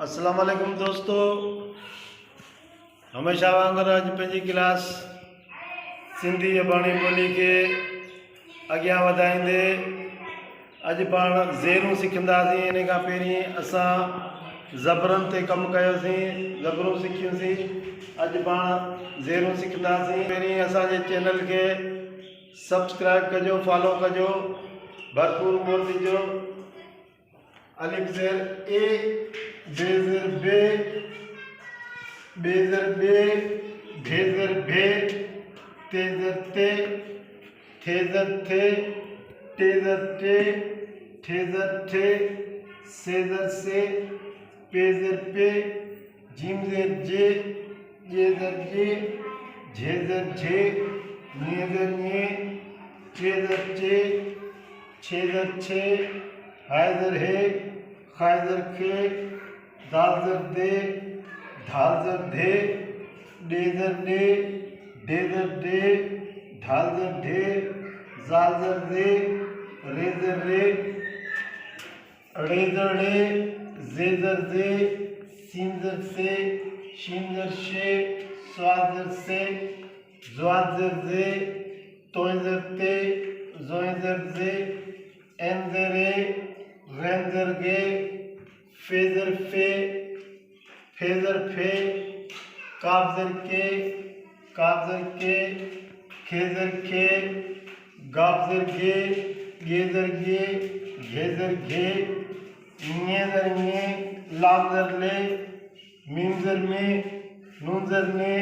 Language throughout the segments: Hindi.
अस्सलाम वालेकुम दोस्तों, हमेशा वांगुरु अॼु पंहिंजी क्लास सिंधी अबाणी ॿोली खे अॻियां वधाईंदे अॼु पाण ज़ेरूं सिखंदासीं। इन खां पहिरीं असां ज़बरनि ते कमु कयोसीं, ज़बरूं सिखियूंसीं। अॼु पाण ज़ेरूं सिखंदासीं। पहिरीं असांजे चैनल खे सब्सक्राइब कजो, फॉलो कजो, भरपूर वोट ॾिजो। अलिफ ज़ेर ए, बे ज़ेर बे, बे ज़ेर बे, भे ज़ेर भे, ते ज़ेर ते, थे ज़ेर थे, टे ज़ेर टे, ठे ज़ेर ठे, से ज़ेर से, पे ज़ेर पे, जीम ज़ेर जे, जे ज़ेर जे, झे ज़ेर झे, ञे ज़ेर ञे, चे ज़ेर चे, छे ज़ेर छे, हाय ज़ेर हे, खाय ज़ेर खे, दाल ज़ेर दे, धाल ज़ेर धे, डे ज़ेर डे, डे ज़ेर डे, ढाल ज़ेर ढे, ज़ाल ज़ेर ज़े, रे ज़ेर रे, ड़े ज़ेर ड़े, ज़े ज़ेर ज़े, सीन ज़ेर से, शीन ज़ेर शे, स्वाद ज़ेर से, ज़्वाद ज़ेर ज़े, तोय ज़ेर ते, ज़ोय ज़ेर ज़े, एन ज़ेर ए, गैन ज़ेर गे, फे ज़ेर फे, फे ज़ेर फे, काफ ज़ेर के, काफ ज़ेर के, खे ज़ेर खे, गाफ ज़ेर गे, गे ज़ेर गे, घे ज़ेर घे, ञे ज़ेर ञे, लाम ज़ेर ले, मीम ज़ेर मे, नून ज़ेर ने,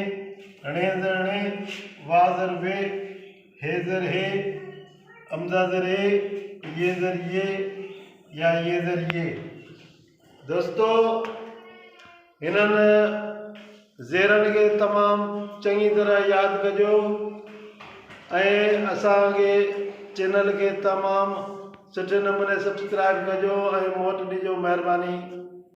णे ज़ेर णे, वा ज़ेर वे, हे ज़ेर हे, अमज़ा ज़ेर ए, ये ज़ेर ये, या ये ज़ेर ये। दोस्तों, इन्हनि ज़ेरनि खे तमामु चङी तरह यादि कजो ऐं असांखे चैनल खे तमामु सुठे नमूने सब्सक्राइब कजो ऐं वोट ॾिजो, महिरबानी।